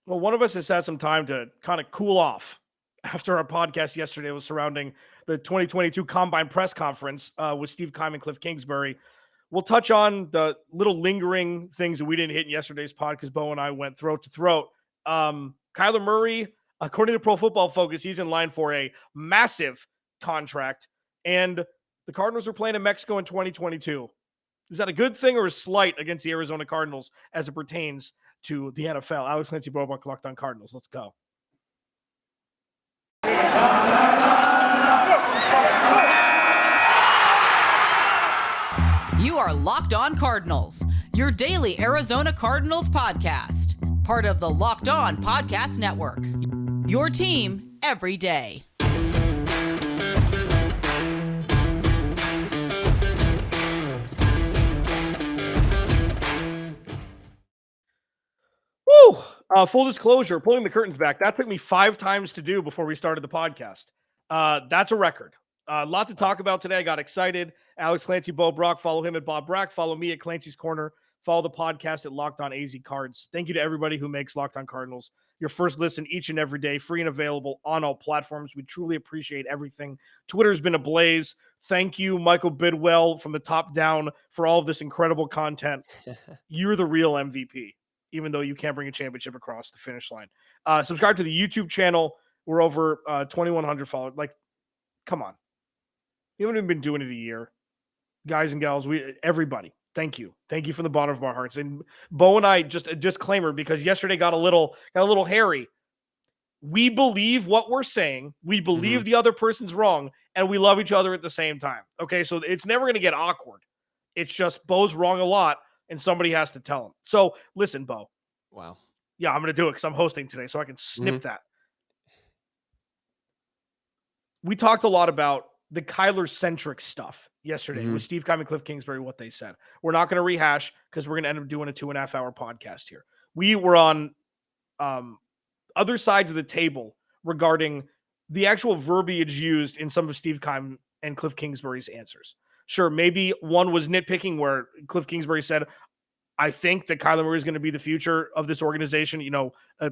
Well, one of us has had some time to kind of cool off after our podcast yesterday was surrounding the 2022 Combine press conference with Steve Keim and Kliff Kingsbury. We'll touch on the little lingering things that we didn't hit in yesterday's pod because Bo and I went throat to throat. Kyler Murray, according to Pro Football Focus, he's in line for a massive contract, and the Cardinals are playing in Mexico in 2022. Is that a good thing or a slight against the Arizona Cardinals as it pertains to the NFL? Alex Clancy, Bo Brack, Locked On Cardinals. Let's go. You are Locked On Cardinals, your daily Arizona Cardinals podcast. Part of the Locked On Podcast Network. Your team every day. Woo! Full disclosure, pulling the curtains back. That took me 5 times to do before we started the podcast. That's a record. A lot to talk about today. I got excited. Alex Clancy, Bo Brack. Follow him at Bob Brack. Follow me at Clancy's Corner. Follow the podcast at Locked On AZ Cards. Thank you to everybody who makes Locked On Cardinals your first listen each and every day, free and available on all platforms. We truly appreciate everything. Twitter's been ablaze. Thank you, Michael Bidwell, from the top down for all of this incredible content. You're the real MVP, even though you can't bring a championship across the finish line. Subscribe to the YouTube channel. We're over 2,100 followers. Like, come on. We haven't even been doing it a year. Guys and gals, everybody, thank you. Thank you from the bottom of our hearts. And Bo and I, just a disclaimer, because yesterday got a little hairy. We believe what we're saying. We believe the other person's wrong, and we love each other at the same time. Okay, so it's never going to get awkward. It's just Bo's wrong a lot, and somebody has to tell him. So listen, Bo. Wow. Yeah, I'm going to do it because I'm hosting today, so I can snip that. We talked a lot about the Kyler-centric stuff yesterday with Steve Keim and Kliff Kingsbury, what they said. We're not going to rehash because we're going to end up doing a 2.5-hour podcast here. We were on other sides of the table regarding the actual verbiage used in some of Steve Keim and Kliff Kingsbury's answers. Sure, maybe one was nitpicking where Kliff Kingsbury said, I think that Kyler Murray is going to be the future of this organization,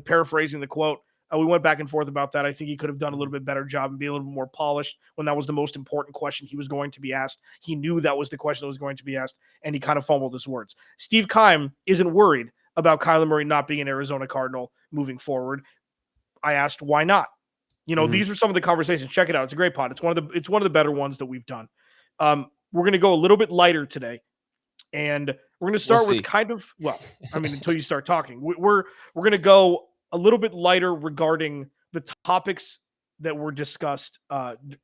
paraphrasing the quote. We went back and forth about that. I think he could have done a little bit better job and be a little bit more polished when that was the most important question he was going to be asked. He knew that was the question that was going to be asked, and he kind of fumbled his words. Steve Keim isn't worried about Kyler Murray not being an Arizona Cardinal moving forward. I asked, why not? These are some of the conversations. Check it out. It's a great pod. It's one of the better ones that we've done. We're going to go a little bit lighter today, and we're going to start with until you start talking. We're going to go a little bit lighter regarding the topics that were discussed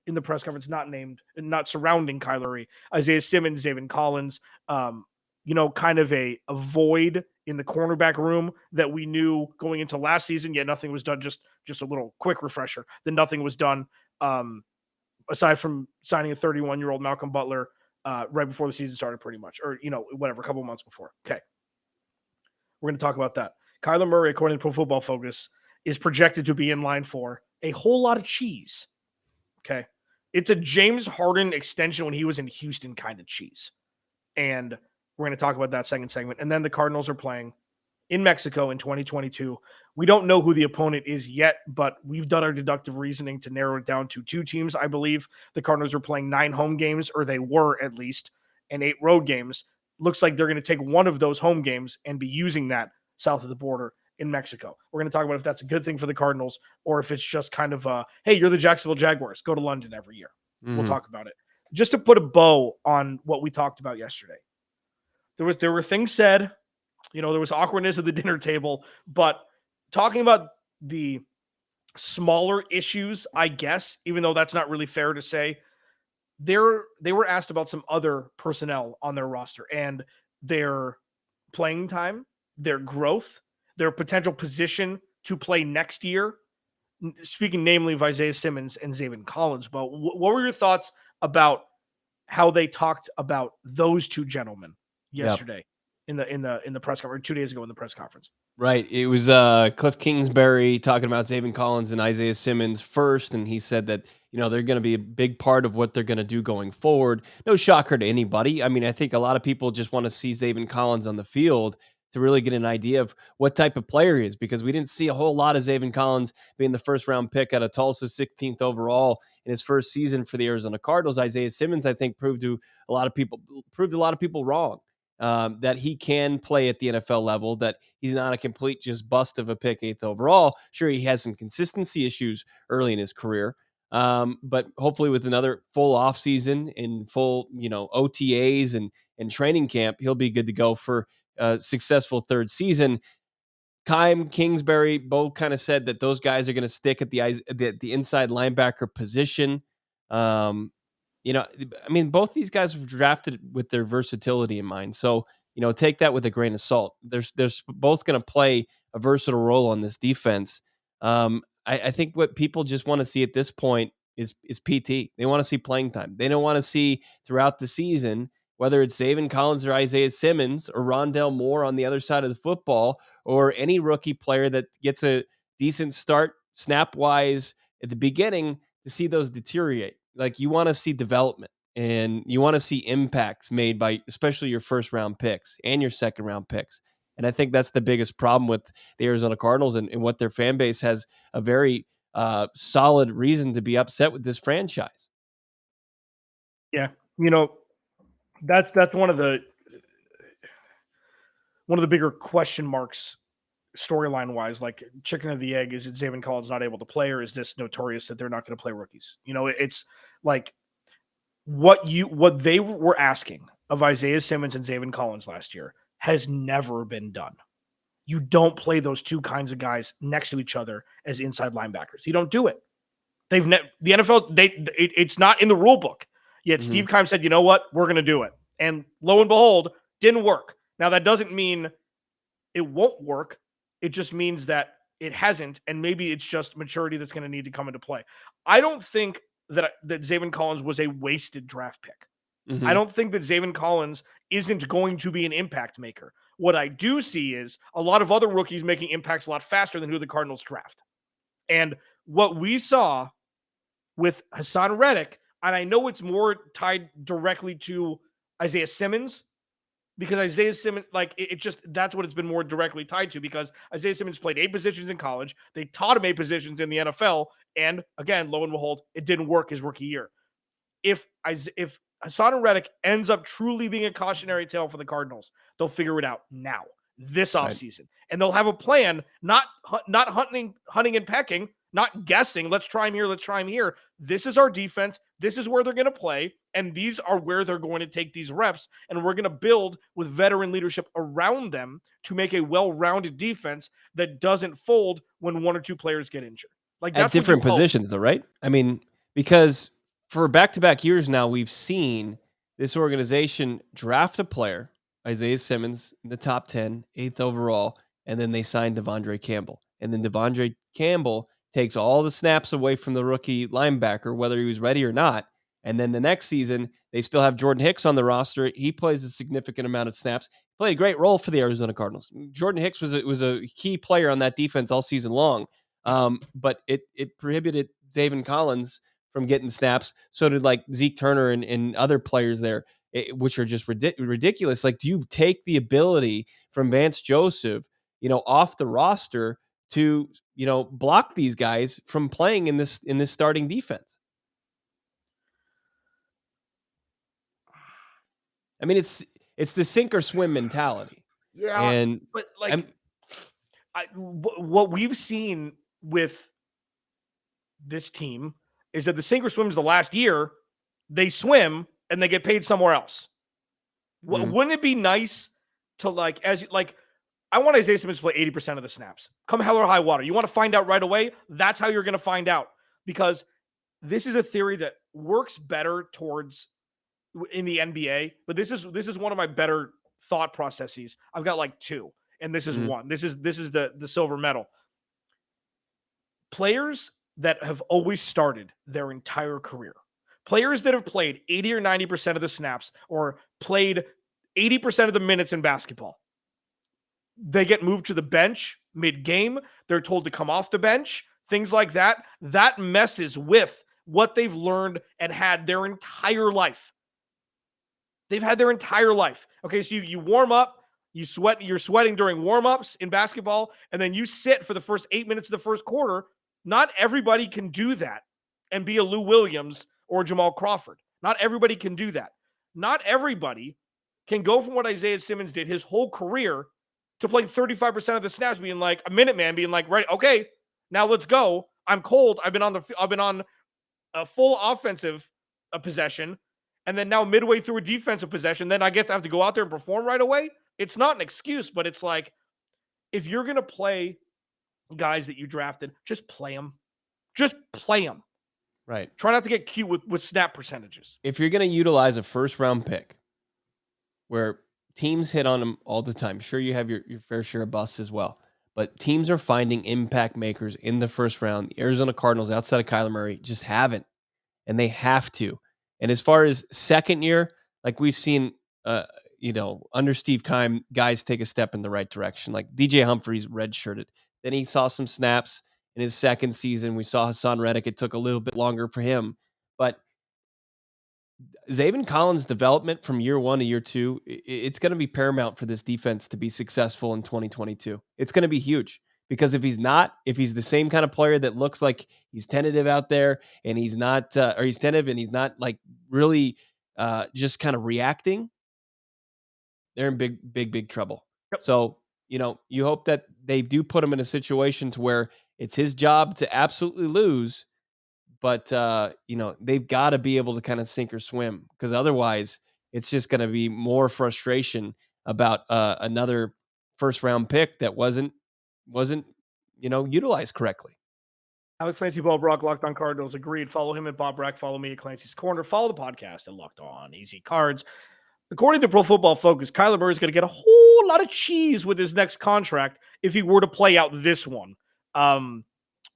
in the press conference, not surrounding Kyler Murray. Isaiah Simmons, Zaven Collins, kind of a void in the cornerback room that we knew going into last season, yet nothing was done. Just a little quick refresher. Then nothing was done aside from signing a 31-year-old Malcolm Butler right before the season started pretty much, or, a couple months before. Okay. We're going to talk about that. Kyler Murray, according to Pro Football Focus, is projected to be in line for a whole lot of cheese. Okay. It's a James Harden extension when he was in Houston kind of cheese. And we're going to talk about that second segment. And then the Cardinals are playing in Mexico in 2022. We don't know who the opponent is yet, but we've done our deductive reasoning to narrow it down to 2 teams. I believe the Cardinals are playing 9 home games, or they were at least, and 8 road games. Looks like they're going to take one of those home games and be using that south of the border in Mexico. We're going to talk about if that's a good thing for the Cardinals or if it's just kind of hey, you're the Jacksonville Jaguars. Go to London every year. We'll talk about it. Just to put a bow on what we talked about yesterday. There were things said, there was awkwardness at the dinner table, but talking about the smaller issues, I guess, even though that's not really fair to say, they were asked about some other personnel on their roster and their playing time, their growth, their potential position to play next year, speaking namely of Isaiah Simmons and Zaven Collins. But what were your thoughts about how they talked about those 2 gentlemen yesterday in the press conference, 2 days ago in the press conference? Right. It was Kliff Kingsbury talking about Zaven Collins and Isaiah Simmons first, and he said that, they're going to be a big part of what they're going to do going forward. No shocker to anybody. I mean, I think a lot of people just want to see Zaven Collins on the field. to really get an idea of what type of player he is, because we didn't see a whole lot of Zaven Collins being the first round pick out of Tulsa, 16th overall in his first season for the Arizona Cardinals. Isaiah Simmons, I think, proved a lot of people wrong. That he can play at the NFL level, that he's not a complete just bust of a pick 8th overall. Sure, he has some consistency issues early in his career, but hopefully with another full offseason and full, OTAs and training camp, he'll be good to go for a successful third season. Keim, Kingsbury both kind of said that those guys are going to stick at the inside linebacker position. Both these guys were drafted with their versatility in mind. So, take that with a grain of salt. They're both going to play a versatile role on this defense. I think what people just want to see at this point is PT. They want to see playing time. They don't want to see throughout the season, whether it's Zaven Collins or Isaiah Simmons or Rondell Moore on the other side of the football, or any rookie player that gets a decent start snap-wise at the beginning, to see those deteriorate. Like, you want to see development and you want to see impacts made by especially your first round picks and your second round picks. And I think that's the biggest problem with the Arizona Cardinals and what their fan base has a very solid reason to be upset with this franchise. Yeah. That's one of the bigger question marks storyline wise, like chicken or the egg. Is it Zaven Collins not able to play, or is this notorious that they're not going to play rookies? It's like what they were asking of Isaiah Simmons and Zaven Collins last year has never been done. You don't play those two kinds of guys next to each other as inside linebackers. You don't do it. The NFL, it's not in the rule book. Yet Steve Keim said, you know what? We're going to do it. And lo and behold, didn't work. Now, that doesn't mean it won't work. It just means that it hasn't, and maybe it's just maturity that's going to need to come into play. I don't think that Zaven Collins was a wasted draft pick. I don't think that Zaven Collins isn't going to be an impact maker. What I do see is a lot of other rookies making impacts a lot faster than who the Cardinals draft. And what we saw with Hassan Reddick, and I know it's more tied directly to Isaiah Simmons, because Isaiah Simmons, that's what it's been more directly tied to, because Isaiah Simmons played 8 positions in college. They taught him 8 positions in the NFL. And again, lo and behold, it didn't work his rookie year. If Hassan Reddick ends up truly being a cautionary tale for the Cardinals, they'll figure it out now, this offseason. Right. And they'll have a plan, not hunting and pecking, not guessing, let's try him here. This is our defense. This is where they're going to play. And these are where they're going to take these reps. And we're going to build with veteran leadership around them to make a well-rounded defense that doesn't fold when 1 or 2 players get injured. Like, that's at different positions, though, right? I mean, because for back-to-back years now, we've seen this organization draft a player, Isaiah Simmons, in the top 10, 8th overall, and then they signed Devondre Campbell. And then Devondre Campbell takes all the snaps away from the rookie linebacker, whether he was ready or not. And then the next season, they still have Jordan Hicks on the roster. He plays a significant amount of snaps. Played a great role for the Arizona Cardinals. Jordan Hicks was a key player on that defense all season long. But it prohibited Zaven Collins from getting snaps. So did like Zeke Turner and other players there, which are just ridiculous. Like, do you take the ability from Vance Joseph, off the roster to, block these guys from playing in this starting defense? I mean, it's the sink or swim mentality. Yeah, but what we've seen with this team is that the sink or swim is the last year. They swim and they get paid somewhere else. Wouldn't it be nice to I want Isaiah Simmons to play 80% of the snaps. Come hell or high water. You want to find out right away? That's how you're going to find out, because this is a theory that works better in the NBA, but this is one of my better thought processes. I've got like 2, and this is one. This is the silver medal. Players that have always started their entire career, players that have played 80 or 90% of the snaps or played 80% of the minutes in basketball, they get moved to the bench mid-game. They're told to come off the bench, things like that. That messes with what they've learned and had their entire life. They've had their entire life. Okay, so you warm up, You're sweating during warmups in basketball, and then you sit for the first 8 minutes of the first quarter. Not everybody can do that and be a Lou Williams or Jamal Crawford. Not everybody can do that. Not everybody can go from what Isaiah Simmons did his whole career to playing 35% of the snaps, being like a minute man, being like, right, okay, now let's go. I'm cold. I've been on a full offensive possession, and then now midway through a defensive possession, then I get to have to go out there and perform right away. It's not an excuse, but it's like, if you're going to play guys that you drafted, just play them. Just play them. Right. Try not to get cute with snap percentages. If you're going to utilize a first-round pick where teams hit on them all the time, sure, you have your fair share of busts as well, but teams are finding impact makers in the first round. The Arizona Cardinals, outside of Kyler Murray, just haven't, and they have to. And as far as second year, like we've seen, under Steve Keim, guys take a step in the right direction. Like DJ Humphries redshirted. Then he saw some snaps in his second season. We saw Hassan Reddick. It took a little bit longer for him. But Zaven Collins' development from year one to year two, it's going to be paramount for this defense to be successful in 2022. It's going to be huge because if he's the same kind of player that looks like he's tentative out there and he's not, or he's tentative and he's not like really just kind of reacting, they're in big trouble. Yep. So, you hope that they do put him in a situation to where it's his job to absolutely lose, but they've got to be able to kind of sink or swim, because otherwise it's just going to be more frustration about another first round pick that wasn't utilized correctly. Clancy and Bo Brack, Locked On Cardinals, agreed. Follow him at Bob Brack. Follow me at Clancy's Corner. Follow the podcast at Locked On Easy Cards. According to Pro Football Focus, Kyler Murray is going to get a whole lot of cheese with his next contract if he were to play out this one. We're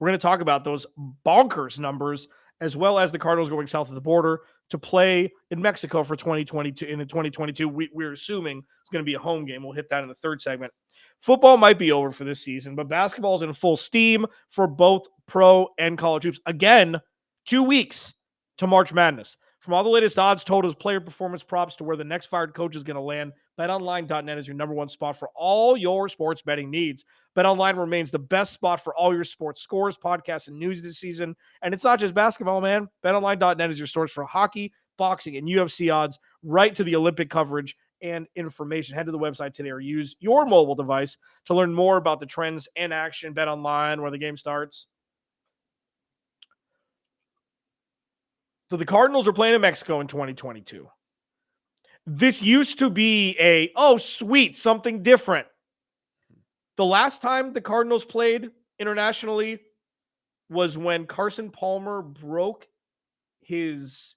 going to talk about those bonkers numbers, as well as the Cardinals going south of the border to play in Mexico for 2022. In the 2022, we're assuming it's going to be a home game. We'll hit that in the third segment. Football might be over for this season, but basketball is in full steam for both pro and college hoops. Again, 2 weeks to March Madness. From all the latest odds, totals, player performance props to where the next fired coach is going to land, BetOnline.net is your number one spot for all your sports betting needs. BetOnline remains the best spot for all your sports scores, podcasts, and news this season. And it's not just basketball, man. BetOnline.net is your source for hockey, boxing, and UFC odds, right to the Olympic coverage and information. Head to the website today or use your mobile device to learn more about the trends and action. BetOnline, where the game starts. So the Cardinals are playing in Mexico in 2022. This used to be sweet, something different. The last time the Cardinals played internationally was when Carson Palmer broke his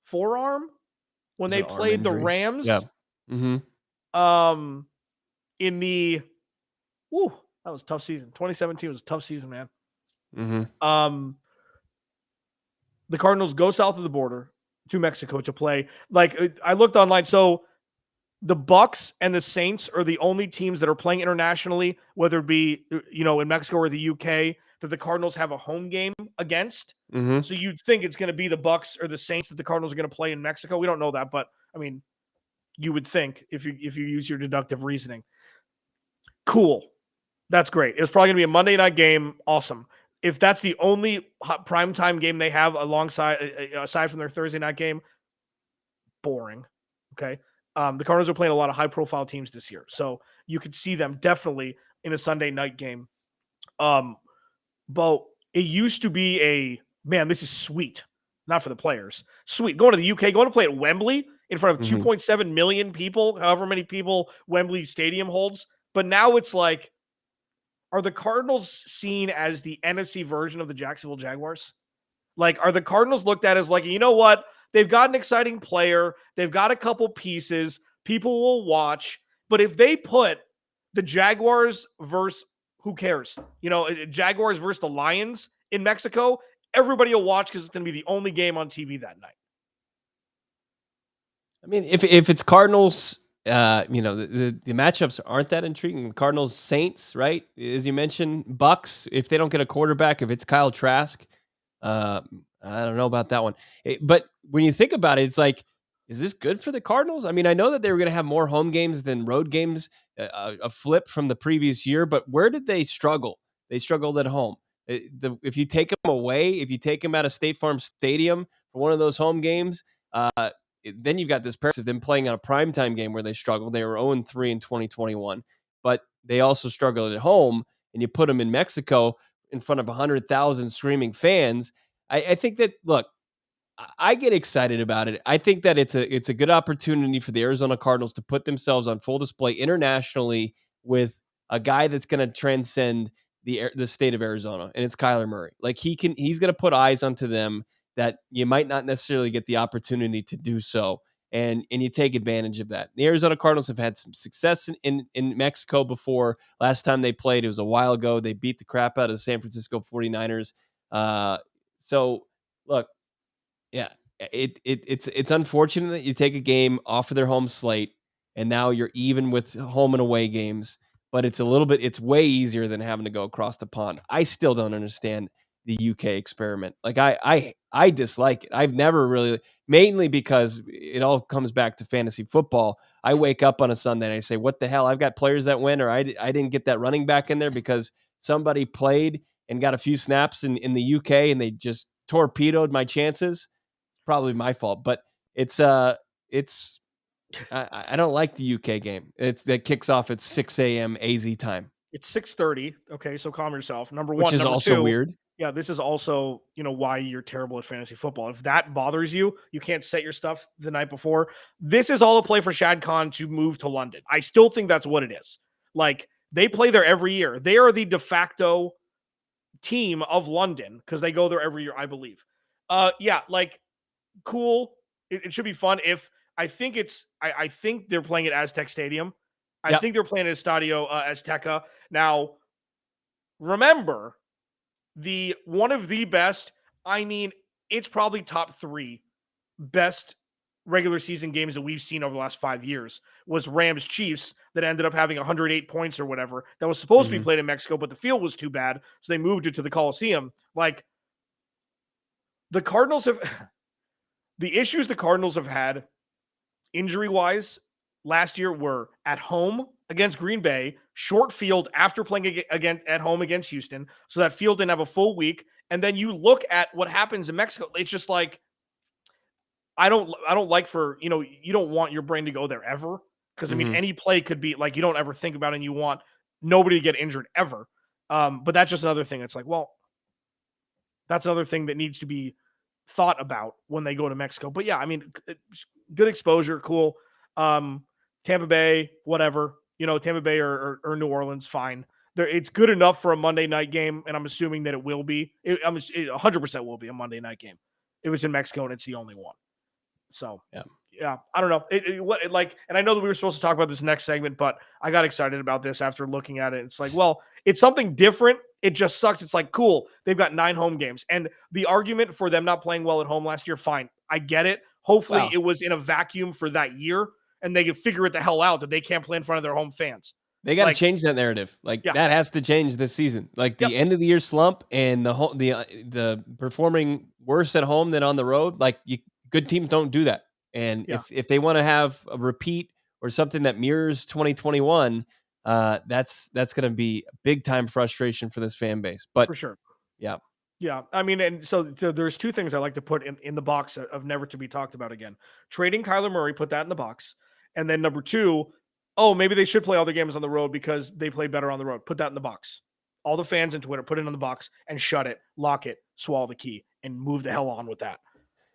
forearm, when they played the Rams. Yeah. Mm-hmm. That was a tough season. 2017 was a tough season, man. Mm-hmm. The Cardinals go south of the border to Mexico to play. Like, I looked online. So the Bucks and the Saints are the only teams that are playing internationally, whether it be, in Mexico or the UK, that the Cardinals have a home game against. Mm-hmm. So you'd think it's going to be the Bucks or the Saints that the Cardinals are going to play in Mexico. We don't know that, but I mean, you would think if you use your deductive reasoning. Cool. That's great. It's probably going to be a Monday night game. Awesome. If that's the only primetime game they have aside from their Thursday night game, boring. Okay. The Cardinals are playing a lot of high-profile teams this year, so you could see them definitely in a Sunday night game. But it used to be this is sweet. Not for the players. Sweet. Going to the UK, going to play at Wembley in front of 2.7 million people, however many people Wembley Stadium holds. But now it's like, are the Cardinals seen as the NFC version of the Jacksonville Jaguars? Like, are the Cardinals looked at as like, you know what? They've got an exciting player. They've got a couple pieces. People will watch. But if they put the Jaguars versus, who cares? Jaguars versus the Lions in Mexico, everybody will watch because it's going to be the only game on TV that night. I mean, if it's Cardinals, the matchups aren't that intriguing. Cardinals, Saints, right? As you mentioned, Bucks, if they don't get a quarterback, if it's Kyle Trask, I don't know about that one. But when you think about it, it's like is this good for the Cardinals? I mean, I know that they were going to have more home games than road games, a flip from the previous year, but where did they struggle? They struggled at home. If you take them away, if you take them out of State Farm Stadium for one of those home games, then you've got this pair of them playing on a primetime game where they struggled. They were 0-3 in 2021, but they also struggled at home, and you put them in Mexico in front of 100,000 screaming fans. I think that, look, I get excited about it. I think that it's a good opportunity for the Arizona Cardinals to put themselves on full display internationally with a guy that's going to transcend the state of Arizona, and it's Kyler Murray. Like he's going to put eyes onto them that you might not necessarily get the opportunity to do so, and you take advantage of that. The Arizona Cardinals have had some success in Mexico before. Last time they played, it was a while ago. They beat the crap out of the San Francisco 49ers. So look. Yeah, it's unfortunate that you take a game off of their home slate and now you're even with home and away games, but it's way easier than having to go across the pond. I still don't understand the UK experiment. Like I dislike it. I've never really, mainly because it all comes back to fantasy football. I wake up on a Sunday and I say, "What the hell? I've got players that win, or I didn't get that running back in there because somebody played and got a few snaps in the UK and they just torpedoed my chances." Probably my fault, but it's I don't like the UK game. That kicks off at 6 a.m. AZ time, It's 6:30. Okay, so calm yourself. Number which one. is Number also two, weird. yeah, this is also, why you're terrible at fantasy football. If that bothers you, you can't set your stuff the night before. This is all a play for Shad Khan to move to London. I still think that's what it is. Like, they play there every year. They are the de facto team of London because they go there every year, I believe. Yeah, like, cool. It should be fun. If I think I think they're playing at Aztec Stadium. I Yep. think they're playing at Estadio Azteca. Now, remember, the one of the best, I mean, it's probably top 3 best regular season games that we've seen over the last 5 years was Rams Chiefs that ended up having 108 points or whatever. That was supposed to be played in Mexico, but the field was too bad, so they moved it to the Coliseum. Like, the Cardinals have the issues the Cardinals have had injury-wise last year were at home against Green Bay, short field after playing again at home against Houston, so that field didn't have a full week. And then you look at what happens in Mexico. It's just like I don't like you don't want your brain to go there ever because I mean any play could be like you don't ever think about it and you want nobody to get injured ever. But that's just another thing. It's like, well, that's another thing that needs to be thought about when they go to Mexico. But yeah, I mean, good exposure, cool. Tampa Bay, whatever, Tampa Bay or New Orleans, fine. It's good enough for a Monday night game, and I'm assuming that it will be. It 100% will be a Monday night game. It was in Mexico, and it's the only one. So yeah, I don't know. And I know that we were supposed to talk about this next segment, but I got excited about this after looking at it. It's like, well, it's something different. It just sucks. It's like, cool. They've got 9 home games. And the argument for them not playing well at home last year, fine. I get it. Hopefully it was in a vacuum for that year and they can figure it the hell out that they can't play in front of their home fans. They got to change that narrative. Like that has to change this season. Like the end of the year slump and the performing worse at home than on the road. Like good teams don't do that. And if they want to have a repeat or something that mirrors 2021, that's going to be big time frustration for this fan base. But for sure. Yeah. Yeah. I mean, and so there's 2 things I like to put in the box of never to be talked about again. Trading Kyler Murray, put that in the box. And then number 2, maybe they should play all their games on the road because they play better on the road. Put that in the box. All the fans in Twitter, put it in the box and shut it, lock it, swallow the key, and move the hell on with that.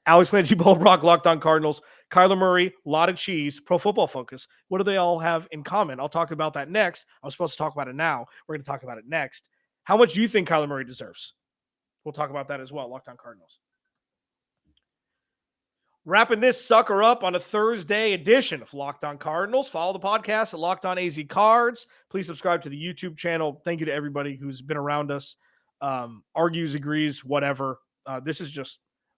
Alex, Clancy, Bo Brack, Locked On Cardinals. Kyler Murray, lot of cheese, Pro Football Focus. What do they all have in common? I'll talk about that next. I was supposed to talk about it now. We're going to talk about it next. How much do you think Kyler Murray deserves? We'll talk about that as well. Locked On Cardinals. Wrapping this sucker up on a Thursday edition of Locked On Cardinals. Follow the podcast at Locked On AZ Cards. Please subscribe to the YouTube channel. Thank you to everybody who's been around us. Argues, agrees, whatever.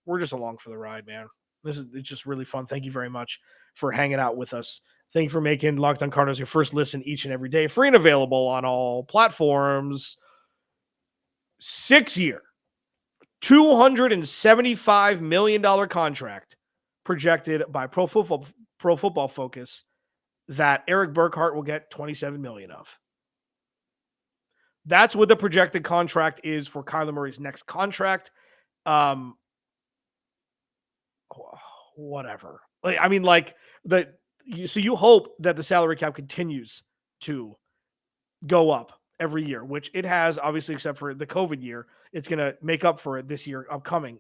We're just along for the ride, man. It's just really fun. Thank you very much for hanging out with us. Thank you for making Locked On Cardinals your first listen each and every day. Free and available on all platforms. 6-year, $275 million contract projected by Pro Football Focus that Eric Burkhart will get $27 million of. That's what the projected contract is for Kyler Murray's next contract. Whatever. So you hope that the salary cap continues to go up every year, which it has, obviously, except for the COVID year. It's going to make up for it this year upcoming.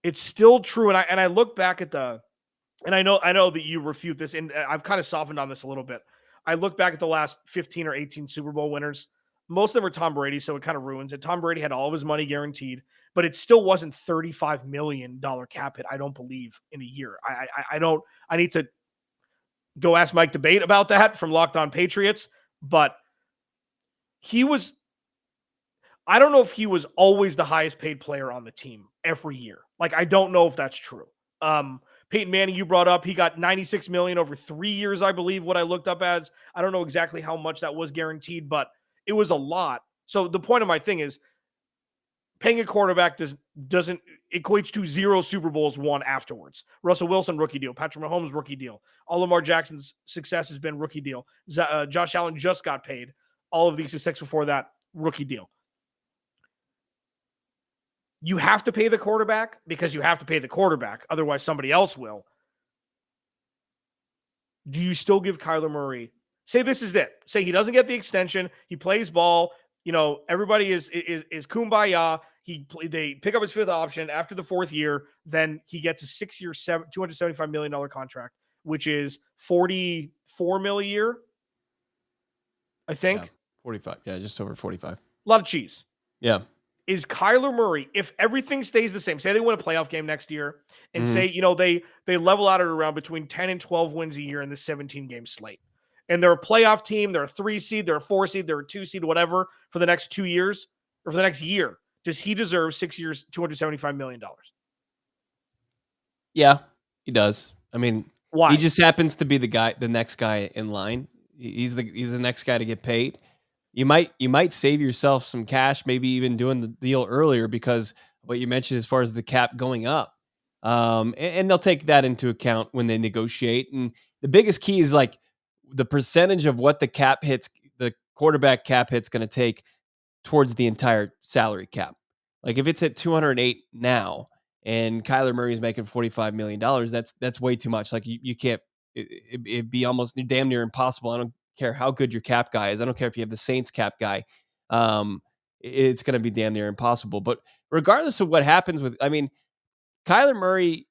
It's still true. And I look back at and I know that you refute this, and I've kind of softened on this a little bit. I look back at the last 15 or 18 Super Bowl winners. Most of them were Tom Brady, so it kind of ruins it. Tom Brady had all of his money guaranteed, but it still wasn't $35 million cap hit, I don't believe, in a year. I need to go ask Mike Debate about that from Locked On Patriots, but I don't know if he was always the highest paid player on the team every year. I don't know if that's true. Peyton Manning, you brought up, he got $96 million over 3 years, I believe, what I looked up as. I don't know exactly how much that was guaranteed, but it was a lot. So the point of my thing is, paying a quarterback doesn't equates to 0 Super Bowls won afterwards. Russell Wilson, rookie deal. Patrick Mahomes, rookie deal. All Lamar Jackson's success has been rookie deal. Josh Allen just got paid. All of these success before that, rookie deal. You have to pay the quarterback because you have to pay the quarterback. Otherwise, somebody else will. Do you still give Kyler Murray? Say this is it. Say he doesn't get the extension. He plays ball. Everybody is kumbaya. They pick up his 5th option after the 4th year. Then he gets a 6-year, $275 million contract, which is $44 million a year, I think. Yeah, 45. Yeah, just over 45. A lot of cheese. Yeah. Is Kyler Murray, if everything stays the same, say they win a playoff game next year, and say, they level out at around between 10 and 12 wins a year in the 17-game slate, and they're a playoff team, they're a 3 seed, they're a 4 seed, they're a 2 seed, whatever, for the next 2 years, or for the next year, does he deserve 6 years, $275 million? Yeah, he does. I mean, why? He just happens to be the next guy in line. He's the next guy to get paid. You might save yourself some cash, maybe even doing the deal earlier, because what you mentioned as far as the cap going up. And they'll take that into account when they negotiate. And the biggest key is the percentage of what the quarterback cap hit's going to take towards the entire salary cap. If it's at 208 now and Kyler Murray is making $45 million, that's way too much. You can't, it'd be almost damn near impossible. I don't care how good your cap guy is. I don't care if you have the Saints cap guy. It's going to be damn near impossible. But regardless of what happens Kyler Murray,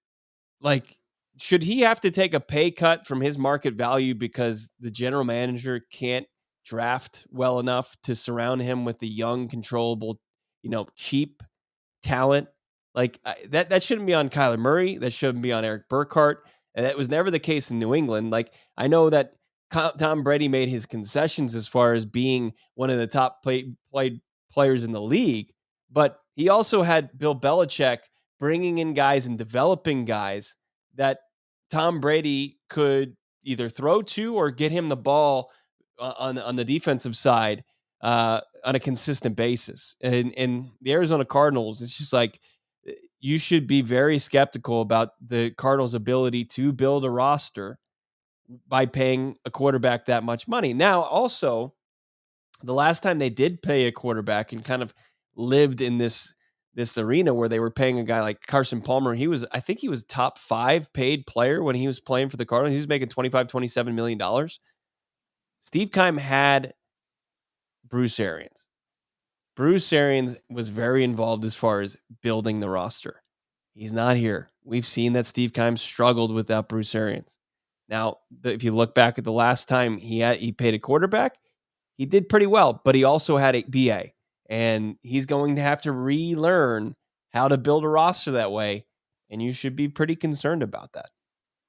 should he have to take a pay cut from his market value because the general manager can't draft well enough to surround him with the young, controllable, cheap talent? That shouldn't be on Kyler Murray. That shouldn't be on Eric Burkhart. And that was never the case in New England. I know that Tom Brady made his concessions as far as being one of the top players in the league, but he also had Bill Belichick bringing in guys and developing guys that Tom Brady could either throw to or get him the ball on the defensive side on a consistent basis. And the Arizona Cardinals, it's just you should be very skeptical about the Cardinals' ability to build a roster by paying a quarterback that much money. Now, also, the last time they did pay a quarterback and kind of lived in this arena where they were paying a guy like Carson Palmer, I think he was top 5 paid player when he was playing for the Cardinals. He was making $27 million. Steve Keim had Bruce Arians. Bruce Arians was very involved as far as building the roster. He's not here. We've seen that Steve Keim struggled without Bruce Arians. Now, if you look back at the last time he paid a quarterback, he did pretty well, but he also had a BA, and he's going to have to relearn how to build a roster that way, and you should be pretty concerned about that.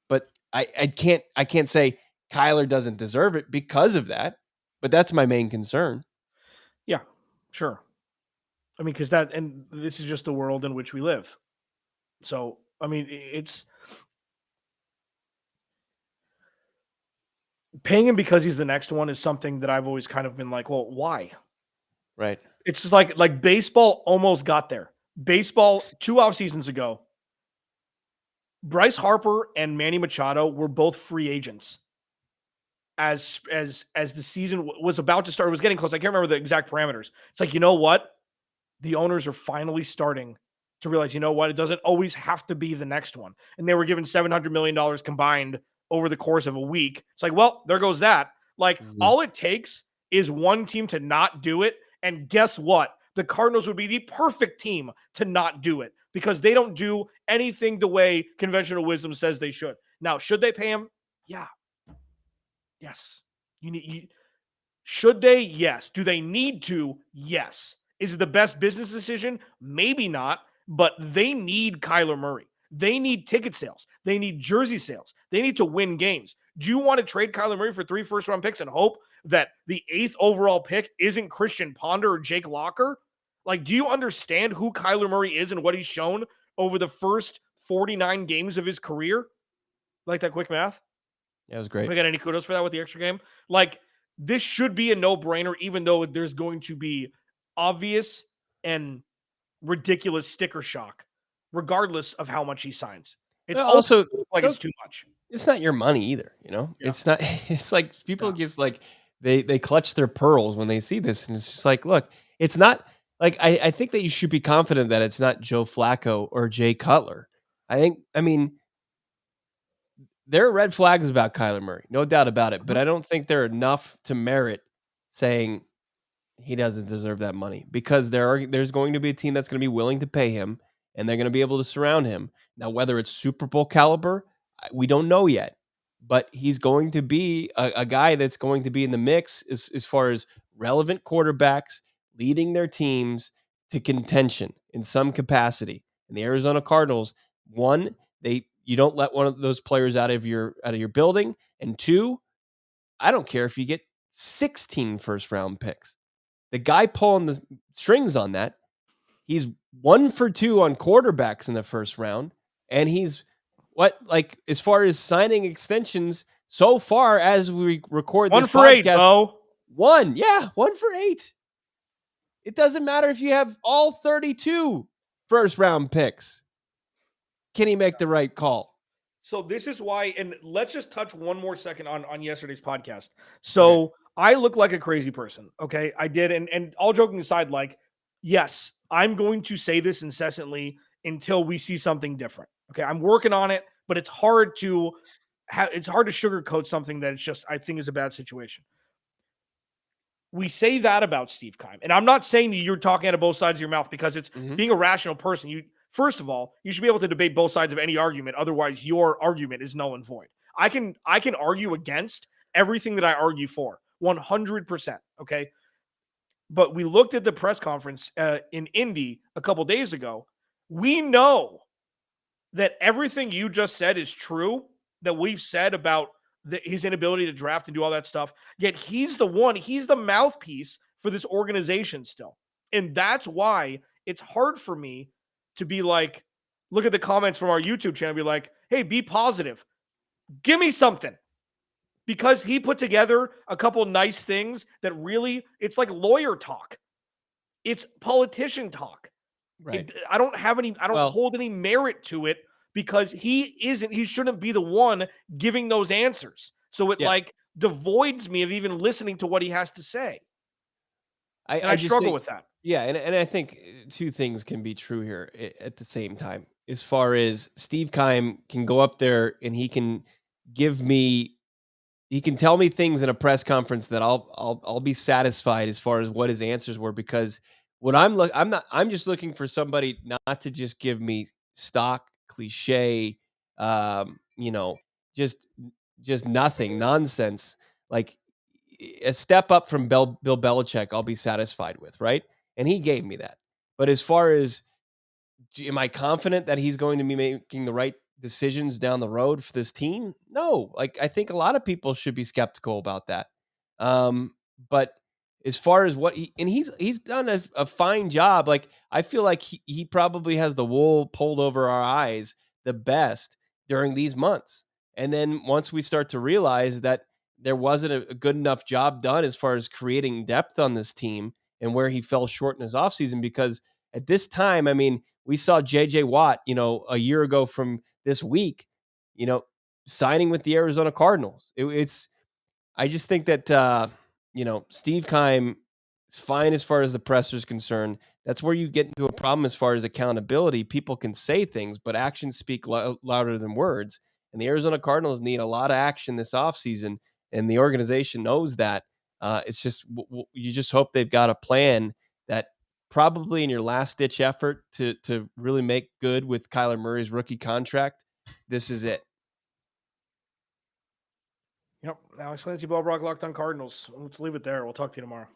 But I can't say Kyler doesn't deserve it because of that, but that's my main concern. Yeah, sure. Because and this is just the world in which we live. So, it's paying him because he's the next one is something that I've always kind of been well, why? Right. It's just like baseball almost got there. Baseball 2 off seasons ago, Bryce Harper and Manny Machado were both free agents as the season was about to start. It was getting close. I can't remember the exact parameters. It's like, you know what? The owners are finally starting to realize, you know what? It doesn't always have to be the next one. And they were given $700 million combined over the course of a week. It's like, well, there goes that. Like, all it takes is one team to not do it. And guess what? The Cardinals would be the perfect team to not do it because they don't do anything the way conventional wisdom says they should. Now, should they pay him? Yeah. Yes. Should they? Yes. Do they need to? Yes. Is it the best business decision? Maybe not, but they need Kyler Murray. They need ticket sales. They need jersey sales. They need to win games. Do you want to trade Kyler Murray for 3 first-round picks and hope that the 8th overall pick isn't Christian Ponder or Jake Locker? Like, do you understand who Kyler Murray is and what he's shown over the first 49 games of his career? Like that quick math? Yeah, it was great. I got any kudos for that with the extra game? Like, this should be a no-brainer, even though there's going to be obvious and ridiculous sticker shock, regardless of how much he signs. It's also like it's too much. It's not your money either, you know? Yeah. It's not, it's like people just like, they clutch their pearls when they see this. And it's just like, look, it's not like, I think that you should be confident that it's not Joe Flacco or Jay Cutler. I mean, there are red flags about Kyler Murray, no doubt about it, but I don't think they're enough to merit saying he doesn't deserve that money because there's going to be a team that's going to be willing to pay him and they're going to be able to surround him. Now, whether it's Super Bowl caliber, we don't know yet, but he's going to be a guy that's going to be in the mix as far as relevant quarterbacks leading their teams to contention in some capacity. And the Arizona Cardinals, one, you don't let one of those players out of your building, and two, I don't care if you get 16 first-round picks. The guy pulling the strings on that, he's 1 for 2 on quarterbacks in the first round, and he's as far as signing extensions so far as we record this 1 for 8, podcast, Bo. 1 for 8. It doesn't matter if you have all 32 first-round picks. Can he make the right call? So this is why, and let's just touch one more second on yesterday's podcast. So I look like a crazy person, okay? I did, and all joking aside, like, yes, I'm going to say this incessantly until we see something different. Okay, I'm working on it, but it's hard to sugarcoat something that it's just I think is a bad situation. We say that about Steve Keim, and I'm not saying that you're talking out of both sides of your mouth because it's being a rational person. First of all, you should be able to debate both sides of any argument. Otherwise, your argument is null and void. I can argue against everything that I argue for 100%. Okay. But we looked at the press conference in Indy a couple days ago. We know that everything you just said is true that we've said about his inability to draft and do all that stuff. Yet he's the mouthpiece for this organization still. And that's why it's hard for me to be like, look at the comments from our YouTube channel, be like, hey, be positive. Give me something. Because he put together a couple nice things that really, it's like lawyer talk. It's politician talk. Right. I don't hold any merit to it because he shouldn't be the one giving those answers. So it devoids me of even listening to what he has to say. I struggle with that. Yeah, and I think two things can be true here at the same time. As far as Steve Keim can go up there and he can tell me things in a press conference that I'll be satisfied as far as what his answers were, because what I'm just looking for somebody not to just give me stock cliche, just nothing nonsense, like a step up from Bill Belichick. I'll be satisfied with, right? And he gave me that. But as far as, am I confident that he's going to be making the right decisions down the road for this team? No. Like, I think a lot of people should be skeptical about that. But as far as what he's done a fine job. Like, I feel like he probably has the wool pulled over our eyes the best during these months. And then once we start to realize that there wasn't a good enough job done as far as creating depth on this team and where he fell short in his offseason, because at this time, I mean, we saw JJ Watt, a year ago from this week, signing with the Arizona Cardinals. I just think that, Steve Keim is fine as far as the presser is concerned. That's where you get into a problem as far as accountability. People can say things, but actions speak louder than words. And the Arizona Cardinals need a lot of action this offseason, and the organization knows that. It's just you just hope they've got a plan that probably in your last-ditch effort to really make good with Kyler Murray's rookie contract, this is it. Yep. Alex Clancy, Bo Brack, Locked On Cardinals. Let's leave it there. We'll talk to you tomorrow.